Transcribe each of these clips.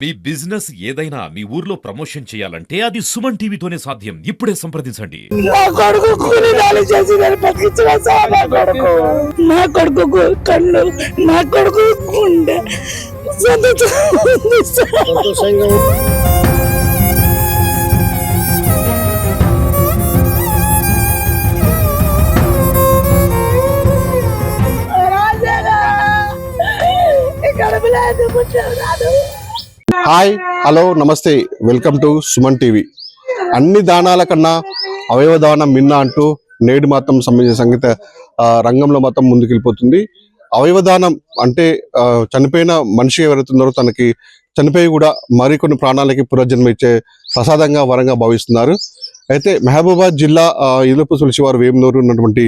మీ business ఏదైనా మీ ఊర్లో promotion చేయాలంటే అది సుమన్ టీవీతోనే సాధ్యం. ఇప్పుడే సంప్రదించండి. నా కొడుకు కూలీనాలు చేసి నేను బతికించిన సార్. నా కొడుకు కన్ను, నా కొడుకు గుండె సంతోషంగా హాయ్, హలో, నమస్తే, వెల్కమ్ టు సుమన్ టీవీ. అన్ని దానాల కన్నా అవయవ దానం మిన్న అంటూ నేడు మాత్రం సంబంధించిన సంగీత రంగంలో మాత్రం ముందుకెళ్ళిపోతుంది. అవయవ దానం అంటే చనిపోయిన మనిషి ఎవరైతున్నారో తనకి చనిపోయి కూడా మరికొన్ని ప్రాణాలకి పునర్జన్మ ఇచ్చే ప్రసాదంగా వరంగా భావిస్తున్నారు. అయితే మహబూబాబాద్ జిల్లా ఇలుపు సులిసివారు వేమనూరు ఉన్నటువంటి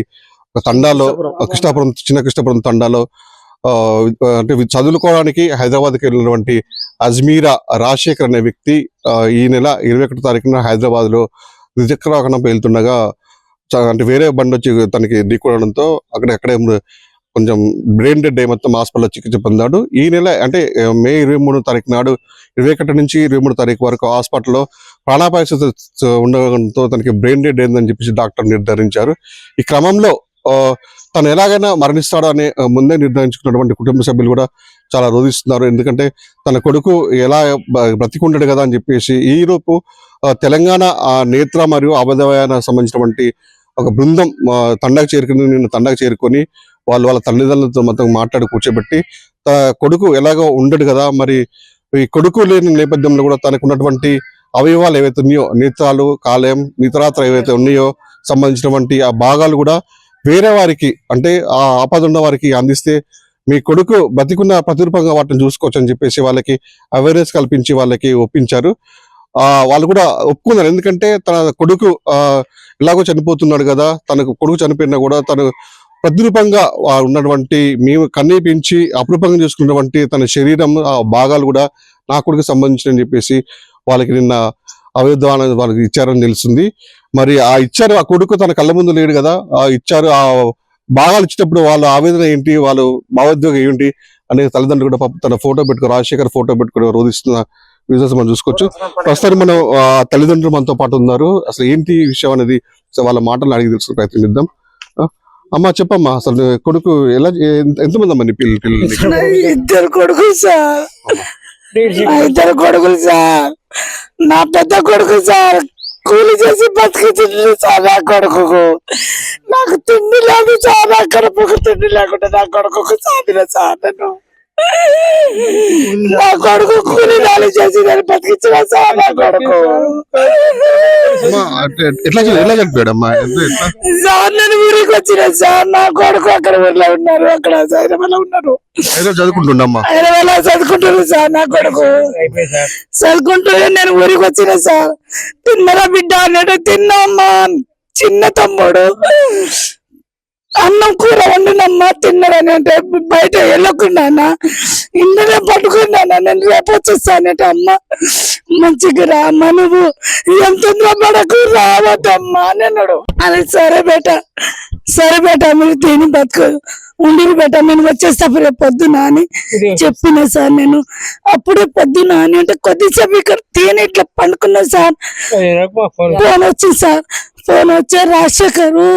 ఒక తండాలో, కృష్ణాపురం, చిన్న కృష్ణాపురం తండాలో అంటే చదువుకోవడానికి హైదరాబాద్కి వెళ్ళినటువంటి అజ్మీరా రాజశేఖర్ అనే వ్యక్తి ఈ నెల 21 తారీఖున హైదరాబాద్ లో ద్విచక్ర వాహనంపై వెళ్తుండగా అంటే వేరే బండి వచ్చి తనకి ఢీకొనడంతో అక్కడే కొంచెం బ్రెయిన్ డెడ్ అయి మొత్తం హాస్పిటల్లో చికిత్స పొందాడు. ఈ నెల అంటే మే 23 తారీఖు నాడు 21 నుంచి 23 తారీఖు వరకు హాస్పిటల్లో ప్రాణాపాయ ఉండడంతో తనకి బ్రెయిన్ డెడ్ అయిందని చెప్పేసి డాక్టర్ నిర్ధారించారు. ఈ క్రమంలో తను ఎలాగైనా మరణిస్తాడో అని ముందే నిర్ధారించుకున్నటువంటి కుటుంబ సభ్యులు కూడా చాలా రోధిస్తున్నారు. ఎందుకంటే తన కొడుకు ఎలా బ్రతికుంటాడు కదా అని చెప్పేసి ఈరోజు తెలంగాణ నేత్ర మరియు అవధవయాన సంబంధించినటువంటి ఒక బృందం నిన్న చేరుకొని వాళ్ళ తల్లిదండ్రులతో మొత్తం మాట్లాడి కూర్చోబెట్టి కొడుకు ఎలాగో ఉండడు కదా, మరి ఈ కొడుకు లేని నేపథ్యంలో కూడా తనకు ఉన్నటువంటి అవయవాలు ఏవైతే ఉన్నాయో, నేత్రాలు, కాలేయం, ఇతరాత్ర ఏవైతే ఉన్నాయో సంబంధించినటువంటి ఆ భాగాలు కూడా వేరే వారికి అంటే ఆ ఆపద ఉన్న వారికి అందిస్తే మీ కొడుకు బతికున్న ప్రతిరూపంగా వాటిని చూసుకోవచ్చు అని చెప్పేసి వాళ్ళకి అవేర్నెస్ కల్పించి వాళ్ళకి ఒప్పించారు. వాళ్ళు కూడా ఒప్పుకున్నారు. ఎందుకంటే తన కొడుకు ఎలాగో చనిపోతున్నాడు కదా, తనకు కొడుకు చనిపోయినా కూడా తను ప్రతిరూపంగా ఉన్నటువంటి మేము కన్నీపించి అపురూపంగా చూసుకున్నటువంటి తన శరీరం ఆ భాగాలు కూడా నా కొడుకు సంబంధించిన చెప్పేసి వాళ్ళకి నిన్న అవయవాన్ని వాళ్ళకి ఇచ్చారని తెలుస్తుంది. మరి ఆ ఇచ్చారు, ఆ కొడుకు తన కళ్ళ ముందు లేడు కదా, ఆ ఇచ్చారు, ఆ భాగాలు ఇచ్చేటప్పుడు వాళ్ళ ఆవేదన ఏంటి, వాళ్ళు భావోద్వేగం ఏంటి అనేది తల్లిదండ్రులు కూడా తన ఫోటో పెట్టుకుని, రాజశేఖర్ ఫోటో పెట్టుకుని రోధిస్తున్న విజువల్స్ మనం చూసుకోవచ్చు. ప్రస్తుతానికి మనం తల్లిదండ్రులు మనతో పాటు ఉన్నారు. అసలు ఏంటి విషయం అనేది వాళ్ళ మాటలు అడిగి తెలుసుకునే ప్రయత్నం చేద్దాం. అమ్మా, చెప్పమ్మా, అసలు కొడుకు ఎలా, ఎంతమంది అమ్మా నీ పిల్లలు? ఇద్దరు కొడుకులు సార్, ఇద్దరు కొడుకులు సార్. నా పెద్ద కొడుకు సార్ కూలి చేసి బతికించింది సార్. నా కొడుకు నాకు తిండి లేదు సార్, నా కడుపుకు తిండి లేకుండా నా కొడుకు సాధిన సార్. నేను నా కొడుకు కూలీనాలు చేసి నేను బతికించిన సార్. నా కొడుకు సార్ నేను ఊరికి వచ్చిన సార్. నా కొడుకు అక్కడ ఊర్లో ఉన్నారు, అక్కడ హైదరాబాద్ లో ఉన్నారు, హైదరాబాద్ చదువుకుంటున్నారు సార్. నా కొడుకు చదువుకుంటున్నా, నేను ఊరికి వచ్చిన సార్. తిన్నరా బిడ్డ అన్నాడు, తిన్నామ్మా. చిన్న తమ్ముడు అన్నం కూర వండినమ్మా తిన్నారని అంటే బయట వెళ్ళకుండా ఇందులో పట్టుకున్నానా, నేను రేపు వచ్చేస్తానంటే అమ్మ మంచిగా రామ్మా, నువ్వు ఏం తొందర పడకు, రావద్దమ్మా అని అన్నాడు. అది సరే బేట మీరు తిని బతుకు ఉండిరు బేట, నేను వచ్చేస్తా రేపు పొద్దున అని చెప్పిన సార్. నేను అప్పుడే పొద్దున అని అంటే కొద్దిసేపు ఇక్కడ తిని ఇట్లా పండుకున్నా సార్. ఫోన్ వచ్చింది సార్, ఫోన్ వచ్చే రాజశేఖరు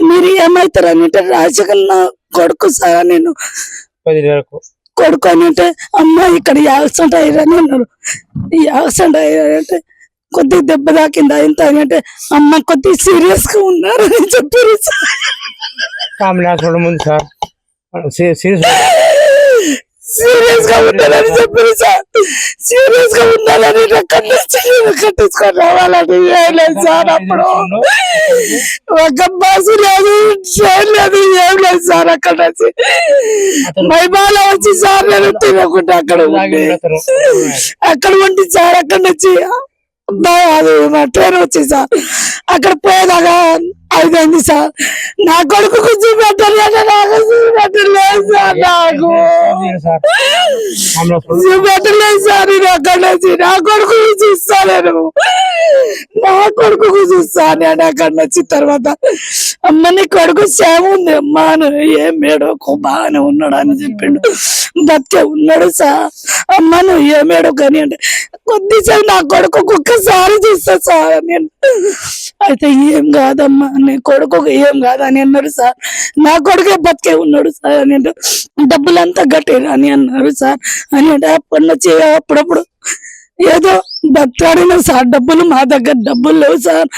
మీరు ఏమవుతారు అని అంటే, రాజశేఖర్ నా కొడుకు సార్. నేను కొడుకు అని అంటే అమ్మ ఇక్కడ యాక్సిడెంట్ అయ్యారని అన్నారు. యాక్సిడెంట్ అయ్యారంటే కొద్దిగా దెబ్బ తాకిందా ఇంత అని అంటే అమ్మ కొద్దిగా సీరియస్ గా ఉన్నారు అని చెప్పారు సార్. సీరియస్ గా ఉండాలని చెప్పారు సార్. సీరియస్ గా ఉండాలని కట్టించుకొని రావాలని లేదు సార్. అప్పుడు ఒక బస్సు లేదు, ట్రైన్ లేదు, ఏం లేదు సార్. అక్కడ నుంచి మైబాల వచ్చి సార్ నేను తినకుండా అక్కడ ఉండి సార్. అక్కడ నుంచి అది మా ట్రైన్ వచ్చి సార్ అక్కడ పోయేదాకా అయింది సార్. నా కొడుకు చూపెట్టలేదు, నాకు చూపెట్టలేదు సార్. నాకు చూపెట్టలేదు సార్. నేను అక్కడ నుంచి నా కొడుకు చూస్తాను, నా కొడుకు చూస్తాను. నేను అక్కడ నుంచి తర్వాత అమ్మ నీ కొడుకు సేవ ఉంది అమ్మా, ఏం మేడోకు బాగానే ఉన్నాడు అని చెప్పిండు. బతికే ఉన్నాడు సార్. అమ్మ నువ్వు ఏమేడో కానీ అంటే కొద్దిసేపు నా కొడుకు ఒక్కసారి చూస్తా సార్ నేను. అయితే ఏం కాదమ్మా నీ కొడుకు ఏం కాదని అన్నారు సార్. నా కొడుకే బతికే ఉన్నాడు సార్ అని అంటే డబ్బులంతా కట్టారు అని అన్నారు సార్. అని అంటే అప్పటి నుంచి అప్పుడప్పుడు ఏదో బతకాడినా సార్. డబ్బులు మా దగ్గర డబ్బులు లేవు సార్,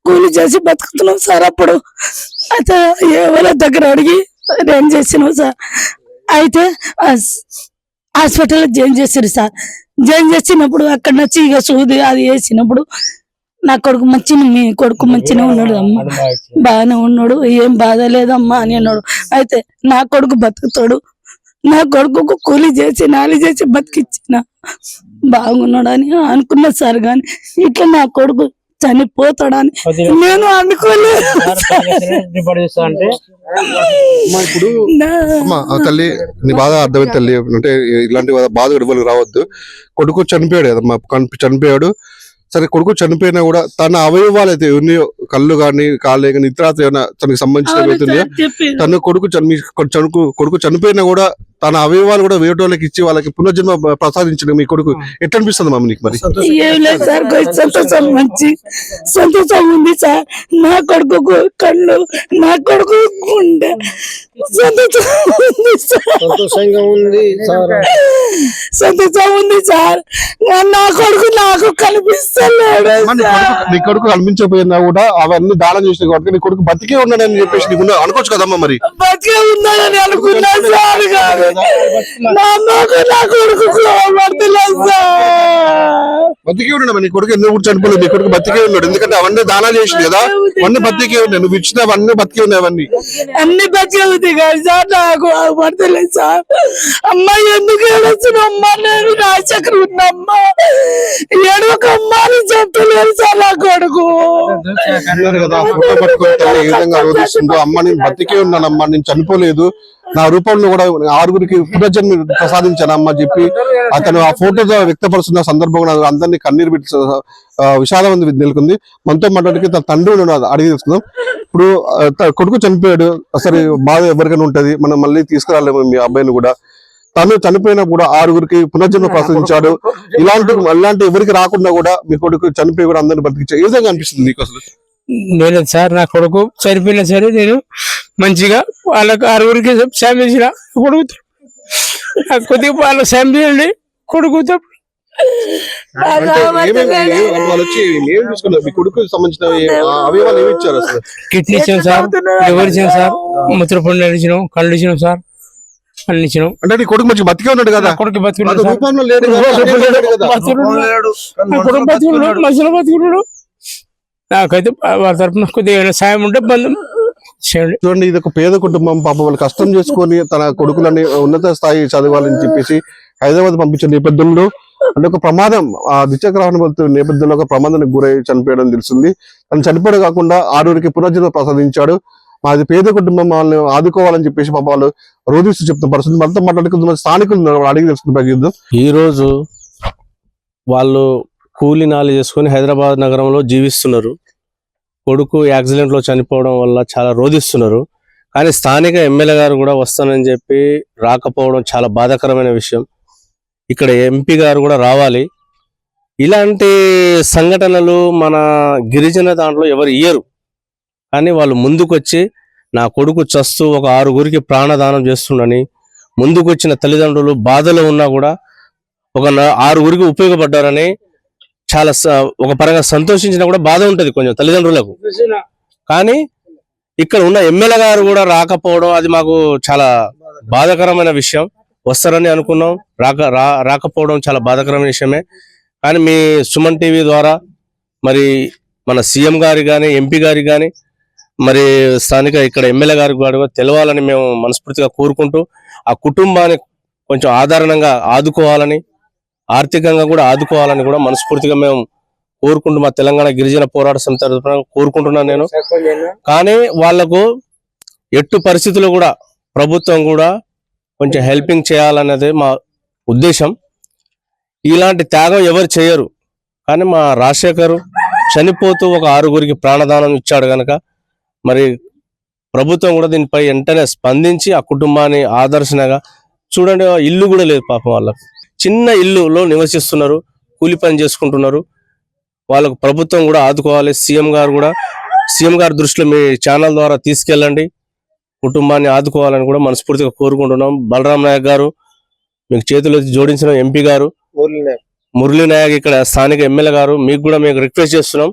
కూలి చేసి బతుకుతున్నాం సార్. అప్పుడు అయితే ఎవరి దగ్గర అడిగి రేంజ్ చేసినాం సార్. అయితే హాస్పిటల్లో జాయిన్ చేశారు సార్. జాయిన్ చేసినప్పుడు అక్కడ నుంచి ఇక సూది అది వేసినప్పుడు నా కొడుకు మంచిగా, మీ కొడుకు మంచిగా ఉన్నాడు అమ్మ, బాగానే ఉన్నాడు, ఏం బాధ లేదమ్మా అని అన్నాడు. అయితే నా కొడుకు బతుకుతాడు, నా కొడుకు కూలి చేసి నాలి చేసి బతికిచ్చిన బాగున్నాడు అని అనుకున్నా సార్. కానీ ఇట్లా నా కొడుకు చనిపోతాడని నేను అనుకోలేదు. ఇప్పుడు తల్లి నీ బాధ అర్థమైంది తల్లి. అంటే ఇలాంటి బాధ ఎవరికి రావద్దు. కొడుకు చనిపోయాడు కదమ్మా, చనిపోయాడు. సరే కొడుకు చనిపోయినా కూడా తన అవయవాలు అయితే ఉన్నాయో, కళ్ళు కానీ కాళ్ళే కానీ ఇతర ఏమైనా తనకి సంబంధించిన అవుతున్నాయో, తన కొడుకు చనిపోయినా కూడా తన అవయవాలు కూడా వేటోళ్ళకి ఇచ్చి వాళ్ళకి పునర్జన్మ ప్రసాదించడం మీ కొడుకు ఎట్లా అనిపిస్తుంది మమ్మీ నీకు? మరి ఏం లేదు సార్, సంతోషం, మంచి సంతోషం ఉంది సార్. నా కొడుకు కళ్ళు, నా కొడుకు గుండె సంతోషంగా ఉంది సార్. సంతోషం ఉంది సార్. నా కొడుకు నాకు కనిపిస్తలేడు. నీ కొడుకు కనిపించకపోయినా కూడా అవన్నీ దానం చేసిన కాబట్టి నీ కొడుకు బతికే ఉన్నాడని చెప్పేసి నీకు అనుకోవచ్చు కదమ్మా. మరి బతికే ఉన్నాడని అనుకున్నా సార్. కాదు నా కొడుకు పడతలేదు సార్. బతికే ఉన్నాడు నీ కొడుకు. ఎందుకు చనిపోలేదు? నీ కొడుకు బతికే ఉన్నాడు, ఎందుకంటే అవన్నీ దానాలు చేసింది కదా, అవన్నీ బతికే ఉన్నాయి. నువ్వు ఇచ్చిన అవన్నీ బతికే ఉన్నాయి, అవన్నీ అన్ని బతికే ఉంది కదా సార్. నాకు పడతలేదు సార్. అమ్మా ఎందుకు ఏడొచ్చిన అమ్మా, నేను రాజకీయ ఉన్నమ్మా, ఏడవకమ్మా అని చెప్తలేదు సార్. నా కొడుకు కదా ఫోటో పట్టుకుంటే ఏ విధంగా రోధిస్తుందో, అమ్మ నేను బతికే ఉన్నానమ్మా, నేను చనిపోలేదు, నా రూపంలో కూడా 6గురికి పునర్జన్మ ప్రసాదించానమ్మా చెప్పి అతను ఆ ఫోటోతో వ్యక్తపరుస్తున్న సందర్భంగా అందరినీ కన్నీరు పెట్టి విషాదం నెలకొంది. మనతో మాట్లాడికి తన తండ్రి అడిగి తెలుసుకుందాం. ఇప్పుడు కొడుకు చనిపోయాడు, అసలు బాధ ఎవరికైనా ఉంటది, మనం మళ్ళీ తీసుకురాలేము మీ అబ్బాయిని కూడా. తను చనిపోయినా కూడా 6గురికి పునర్జన్మ ప్రసాదించాడు. ఇలాంటి ఎవరికి రాకుండా కూడా మీ కొడుకు చనిపోయి కూడా అందరిని బతికించాడు. ఏ విధంగా అనిపిస్తుంది నీకు అసలు? లేదు సార్, నా కొడుకు చనిపోయినా సరే నేను మంచిగా వాళ్ళకి 6గురికి సాయం చేసిన కొడుకుతో, కొద్దిగా వాళ్ళ సాయం చేయండి కొడుకుతో. కిడ్నీ ఇచ్చాం సార్, లివర్ ఇచ్చాం సార్, మూత్రపిండం ఇచ్చినాం, కళ్ళు ఇచ్చినాం సార్, అన్ని ఇచ్చినాం. అంటే నీ కొడుకు మంచి బతికే ఉన్నాడు కదా? కొడుకు బతుకున్నాడు, మనుషులు బతుకున్నాడు. నాకైతే వాళ్ళ తరఫున కొద్దిగా సాయం ఉంటే బంధం చేయండి. చూడండి, ఇది ఒక పేద కుటుంబం, పాప వాళ్ళు కష్టం చేసుకొని తన కొడుకులని ఉన్నత స్థాయి చదవాలని చెప్పేసి హైదరాబాద్ పంపించిన నేపథ్యంలో అంటే ఒక ప్రమాదం, ఆ ద్విచక్ర వాహనం నేపథ్యంలో ఒక ప్రమాదానికి గురై చనిపోయడం తెలిసింది. తను చనిపోవడం కాకుండా 6గురికి పునర్జన్మ ప్రసాదించాడు. మాది పేద కుటుంబం, వాళ్ళని ఆదుకోవాలని చెప్పేసి పాప వాళ్ళు రోధిస్తూ చెప్తున్న పరిస్థితి. మనతో మాట్లాడుకుంటున్న స్థానికులు అడిగి తెలుసుకుని ప్రయత్నిద్దాం. ఈ రోజు వాళ్ళు కూలి నాలి చేసుకుని హైదరాబాద్ నగరంలో జీవిస్తున్నారు. కొడుకు యాక్సిడెంట్ లో చనిపోవడం వల్ల చాలా రోధిస్తున్నారు. కానీ స్థానిక ఎమ్మెల్యే గారు కూడా వస్తానని చెప్పి రాకపోవడం చాలా బాధాకరమైన విషయం. ఇక్కడ ఎంపీ గారు కూడా రావాలి. ఇలాంటి సంఘటనలు మన గిరిజన దాంట్లో ఎవరు ఇయ్యరు. కానీ వాళ్ళు ముందుకొచ్చి నా కొడుకు చస్తూ ఒక 6గురికి ప్రాణదానం చేస్తుండని ముందుకొచ్చిన తల్లిదండ్రులు బాధలో ఉన్నా కూడా ఒక 6గురికి ఉపయోగపడ్డారని చాలా ఒక పరంగా సంతోషించినా కూడా బాధ ఉంటది కొంచెం తల్లిదండ్రులకు. కానీ ఇక్కడ ఉన్న ఎమ్మెల్యే గారు కూడా రాకపోవడం అది మాకు చాలా బాధాకరమైన విషయం. వస్తారని అనుకున్నాం, రాకపోవడం చాలా బాధాకరమైన విషయమే. కానీ మీ సుమన్ టీవీ ద్వారా మరి మన సీఎం గారికి కానీ ఎంపీ గారికి కానీ మరి స్థానిక ఇక్కడ ఎమ్మెల్యే గారికి కూడా తెలవాలని మేము మనస్ఫూర్తిగా కోరుకుంటూ ఆ కుటుంబాన్ని కొంచెం ఆదరణంగా ఆదుకోవాలని, ఆర్థికంగా కూడా ఆదుకోవాలని కూడా మనస్ఫూర్తిగా మేము కోరుకుంటూ మా తెలంగాణ గిరిజన పోరాట సమితి తరఫున కోరుకుంటున్నాను నేను. కానీ వాళ్లకు ఎట్టు పరిస్థితుల్లో కూడా ప్రభుత్వం కూడా కొంచెం హెల్పింగ్ చేయాలన్నదే మా ఉద్దేశం. ఇలాంటి త్యాగం ఎవరు చేయరు, కానీ మా రాజశేఖర్ చనిపోతూ ఒక 6గురికి ప్రాణదానం ఇచ్చాడు కనుక మరి ప్రభుత్వం కూడా దీనిపై వెంటనే స్పందించి ఆ కుటుంబాన్ని ఆదర్శనగా చూడండి. ఇల్లు కూడా లేదు పాపం, వాళ్ళకు చిన్న ఇల్లులో నివసిస్తున్నారు, కూలి పని చేసుకుంటున్నారు. వాళ్ళకు ప్రభుత్వం కూడా ఆదుకోవాలి. సీఎం గారి దృష్టిలో మీ ఛానల్ ద్వారా తీసుకెళ్ళండి, కుటుంబాన్ని ఆదుకోవాలని కూడా మనస్ఫూర్తిగా కోరుకుంటున్నాం. బలరాం నాయక్ గారు మీకు చేతులు జోడించిన ఎంపీ గారు, మురళీ నాయక్ ఇక్కడ స్థానిక ఎమ్మెల్యే గారు, మీకు కూడా మేము రిక్వెస్ట్ చేస్తున్నాం,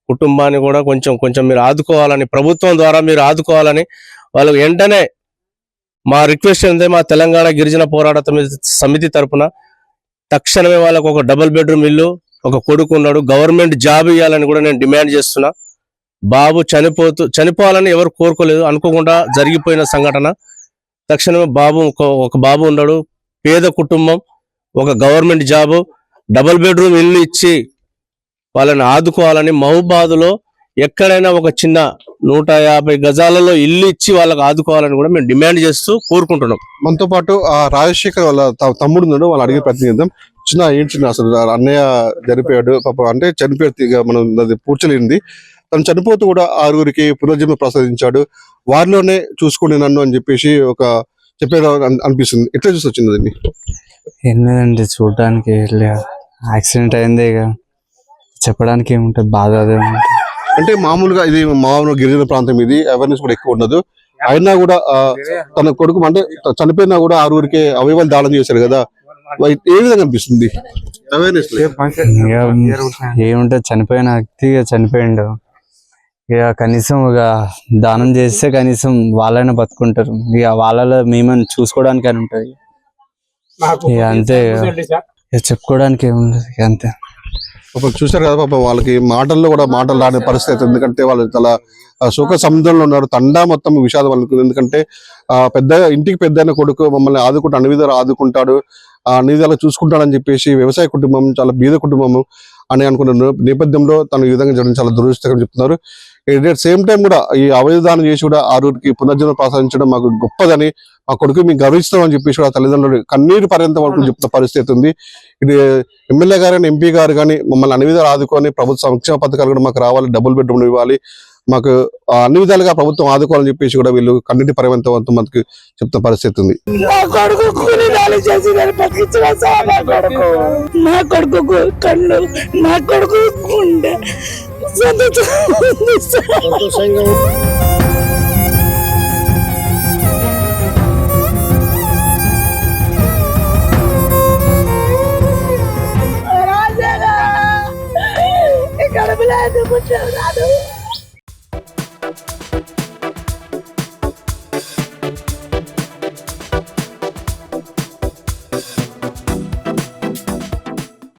కుటుంబాన్ని కూడా కొంచెం మీరు ఆదుకోవాలని, ప్రభుత్వం ద్వారా మీరు ఆదుకోవాలని వాళ్ళకి వెంటనే మా రిక్వెస్ట్ ఏంటంటే మా తెలంగాణ గిరిజన పోరాట సమితి తరపున తక్షణమే వాళ్ళకు ఒక డబుల్ బెడ్రూమ్ ఇల్లు, ఒక కొడుకు ఉన్నాడు, గవర్నమెంట్ జాబ్ ఇవ్వాలని కూడా నేను డిమాండ్ చేస్తున్నా. బాబు చనిపోవాలని ఎవరు కోరుకోలేదు, అనుకోకుండా జరిగిపోయిన సంఘటన. తక్షణమే ఒక బాబు ఉన్నాడు, పేద కుటుంబం, ఒక గవర్నమెంట్ జాబు, డబుల్ బెడ్రూమ్ ఇల్లు ఇచ్చి వాళ్ళని ఆదుకోవాలని, మహబూబాబాద్లో ఎక్కడైనా ఒక చిన్న 150 గజాలలో ఇల్లు ఇచ్చి వాళ్ళకి ఆదుకోవాలని కూడా మేము డిమాండ్ చేస్తూ కోరుకుంటున్నాం. మనతో పాటు ఆ రాజశేఖర్ వాళ్ళ తమ్ముడు ఉన్నాడు, వాళ్ళు అడిగే ప్రయత్నం చేద్దాం. ఏంటి అసలు అన్నయ్య చనిపోయాడు పాప, అంటే చనిపోయి మనం అది పూడ్చలేనిది. తను చనిపోతూ కూడా 6గురికి పునర్జన్మ ప్రసాదించాడు, వారిలోనే చూసుకోండి నన్ను అని చెప్పేసి ఒక చెప్పారు అనిపిస్తుంది. ఎట్లా చూసి వచ్చింది అది? ఏం లేదండి, చూడడానికి యాక్సిడెంట్ అయింది, ఇక చెప్పడానికి ఏముంటుంది, బాధ అదే ఉంటుంది. అంటే మామూలుగా ఇది మామూలుగా గిరిజన ప్రాంతం, ఇది అవేర్నెస్ కూడా ఎక్కువ ఉండదు. అయినా కూడా తన కొడుకు అంటే చనిపోయినా కూడా 6గురికి అవయవాలు దానం చేశారు కదా, ఏ విధంగా అనిపిస్తుంది అవేర్నెస్? ఏముంటది, చనిపోయిన వ్యక్తి చనిపోయిండు, ఇక కనీసం ఇక దానం చేస్తే కనీసం వాళ్ళైనా బతుకుంటారు, ఇక వాళ్ళలో మేమని చూసుకోవడానికి అని ఉంటది. ఇక అంతే, ఇక చెప్పుకోవడానికి ఏముండదు, ఇక అంతే. పాపం చూసారు కదా పాపం, వాళ్ళకి మాటల్లో కూడా మాటలు రాని పరిస్థితి. ఎందుకంటే వాళ్ళు చాలా శోక సముద్రంలో ఉన్నారు, తండా మొత్తం విషాదం వాళ్ళకు. ఎందుకంటే ఇంటికి పెద్ద కొడుకు మమ్మల్ని ఆదుకుంటూ అన్ని విధాలు ఆదుకుంటాడు, అన్ని విధాలు చూసుకుంటాడని చెప్పేసి వ్యవసాయ కుటుంబం, చాలా బీద కుటుంబము అని అనుకున్న నేపథ్యంలో తను ఈ విధంగా జరగడం చాలా దురదృష్టకరం చెప్తున్నారు. ఎట్ సేమ్ టైం కూడా ఈ అవయదానం చేసి కూడా 6గురికి పునర్జన్మ ప్రసాదించడం మాకు గొప్పదని, మా కొడుకు మేము గర్విస్తామని చెప్పేసి కూడా తల్లిదండ్రులు కన్నీరు పర్యంతం వరకు చెప్తున్న పరిస్థితి ఉంది. ఇది ఎమ్మెల్యే గారు కానీ ఎంపీ గారు కానీ మమ్మల్ని అన్ని విధాలు ఆదుకొని ప్రభుత్వ సంక్షేమ పథకాలు కూడా మాకు రావాలి, డబుల్ బెడ్రూమ్ ఇవ్వాలి, మాకు అన్ని విధాలుగా ప్రభుత్వం ఆదుకోవాలని చెప్పేసి కూడా వీళ్ళు కన్నీటి పర్యంతం మనకు చెప్తున్న పరిస్థితి ఉంది. నా కొడుకు కూలీనాలు చేసి నేను బతికించిన సార్, నా కొడుకు కన్ను, నా కొడుకు గుండె సంతోషంగా ఇక్కడ